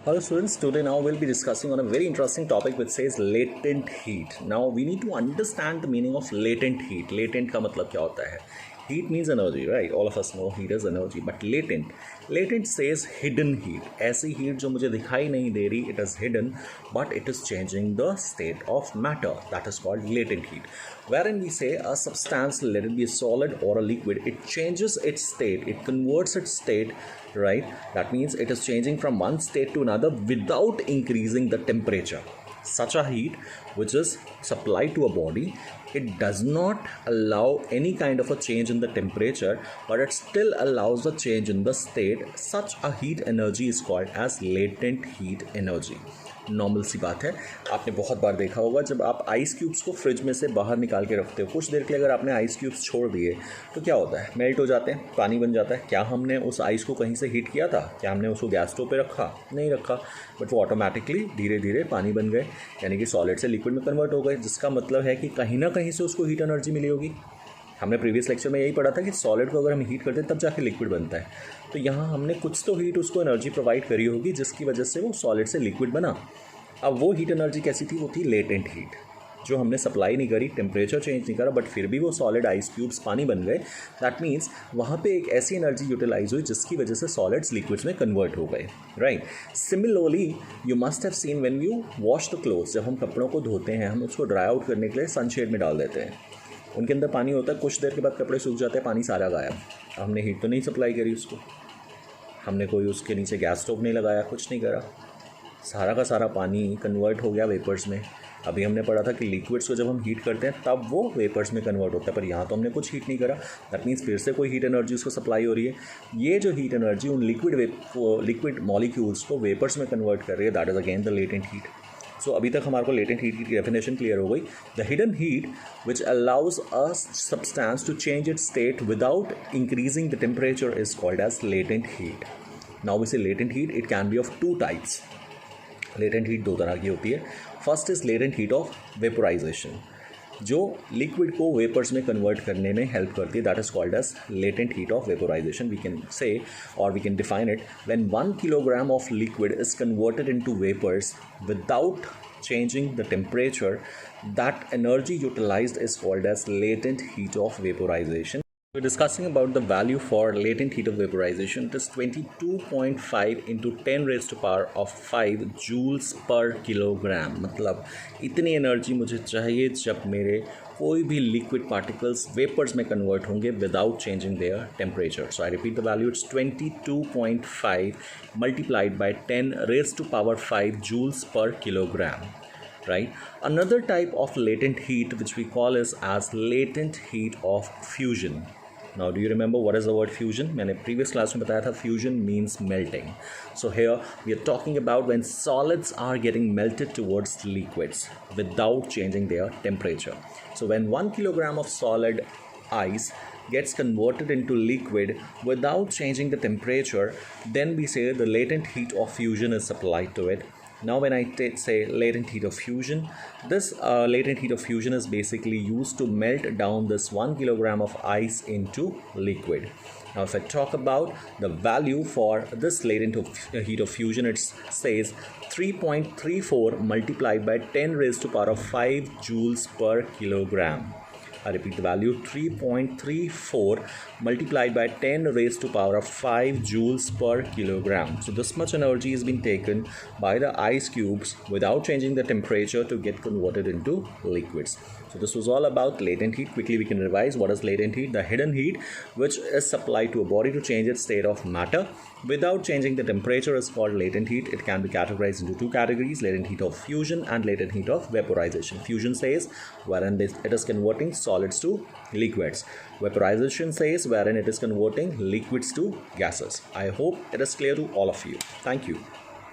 Hello students, today now we'll be discussing on a very interesting topic which says latent heat. Now we need to understand the meaning of latent heat. Latent का मतलब क्या होता है? Heat means energy, right? All of us know heat is energy, but latent says hidden heat. ऐसी heat जो मुझे दिखाई नहीं दे रही, it is hidden, but it is changing the state of matter. That is called latent heat. Wherein we say a substance, let it be a solid or a liquid, it changes its state, it converts its state, right? That means it is changing from one state to another without increasing the temperature. Such a heat which is supplied to a body, it does not allow any kind of a change in the temperature, but it still allows a change in the state. Such a heat energy is called as latent heat energy. Normal सी बात है, आपने बहुत बार देखा होगा जब आप ice cubes को फ्रिज में से बाहर निकाल के रखते हो, कुछ देर के लिए अगर आपने आइस क्यूब्स छोड़ दिए तो क्या होता है, मेल्ट हो जाते हैं, पानी बन जाता है. क्या हमने उस आइस को कहीं से हीट किया था? क्या हमने उसको गैस स्टोव पे रखा? नहीं रखा, बट वो ऑटोमेटिकली धीरे धीरे पानी बन गए, यानी कि सॉलिड से लिक्विड में कन्वर्ट हो गए, जिसका मतलब है कि कहीं ना कहीं से उसको हीट एनर्जी मिली होगी. हमने प्रीवियस लेक्चर में यही पढ़ा था कि सॉलिड को अगर हम हीट करते हैं तब जाके लिक्विड बनता है. तो यहाँ हमने कुछ तो हीट उसको एनर्जी प्रोवाइड करी होगी जिसकी वजह से वो सॉलिड से लिक्विड बना. अब वो हीट एनर्जी कैसी थी? वो थी लेटेंट हीट, जो हमने सप्लाई नहीं करी, टेम्परेचर चेंज नहीं करा, बट फिर भी वो सॉलिड आइस क्यूब्स पानी बन गए. दैट मीन्स वहाँ पे एक ऐसी एनर्जी यूटिलाइज हुई जिसकी वजह से सॉलिड्स लिक्विड्स में कन्वर्ट हो गए. Right. Similarly you must have seen when you wash the clothes, जब हम कपड़ों को धोते हैं हम उसको ड्राई आउट करने के लिए सनशेड में डाल देते हैं. उनके अंदर पानी होता है, कुछ देर के बाद कपड़े सूख जाते हैं, पानी सारा गायब. हमने हीट तो नहीं सप्लाई करी उसको, हमने कोई उसके नीचे गैस स्टोव नहीं लगाया, कुछ नहीं करा, सारा का सारा पानी कन्वर्ट हो गया वेपर्स में. अभी हमने पढ़ा था कि लिक्विड्स को जब हम हीट करते हैं तब वो वेपर्स में कन्वर्ट होता है, पर यहाँ तो हमने कुछ हीट नहीं करा. दैट मीन्स फिर से कोई हीट एनर्जी उसको सप्लाई हो रही है. ये जो हीट एनर्जी उन लिक्विड मॉलिक्यूल्स को वेपर्स में कन्वर्ट कर रही है, that is again the latent heat. So अभी तक हमारे को लेटेंट हीट की डेफिनेशन क्लियर हो गई. The hidden heat which allows a substance to change its state without increasing the temperature is called as latent heat. Now we say latent heat, it can be of two types. Latent heat दो तरह की होती है. First is latent heat of vaporisation, जो liquid को vapours में convert करने में हेल्प करती है. That is called as latent heat of vaporisation. We can say और we can define it when 1 kilogram of liquid is converted into vapours without changing the temperature, that energy utilized is called as latent heat of vaporization. We're discussing about the value for latent heat of vaporization. It is 22.5 into 10 raised to power of 5 joules per kilogram. मतलब इतनी energy मुझे चाहिए जब मेरे कोई भी liquid particles vapours में convert होंगे without changing their temperature. So I repeat the value, it's 22.5 multiplied by 10 raised to power 5 joules per kilogram. Right. Another type of latent heat which we call is as latent heat of fusion. Now do you remember what is the word fusion? मैंने previous class में बताया था fusion means melting. So here we are talking about when solids are getting melted towards liquids without changing their temperature. So when 1 kilogram of solid ice gets converted into liquid without changing the temperature, then we say the latent heat of fusion is supplied to it. Now when I say latent heat of fusion, this latent heat of fusion is basically used to melt down this 1 kilogram of ice into liquid. Now if I talk about the value for this latent heat of fusion, it says 3.34 multiplied by 10 raised to power of 5 joules per kilogram. I repeat the value, 3.34 multiplied by 10 raised to power of 5 joules per kilogram. So this much energy is being taken by the ice cubes without changing the temperature to get converted into liquids. So this was all about latent heat. Quickly we can revise what is latent heat. The hidden heat which is supplied to a body to change its state of matter without changing the temperature is called latent heat. It can be categorized into two categories, latent heat of fusion and latent heat of vaporization. Fusion says wherein it is converting solids to liquids. Vaporization says wherein it is converting liquids to gases. I hope it is clear to all of you. Thank you.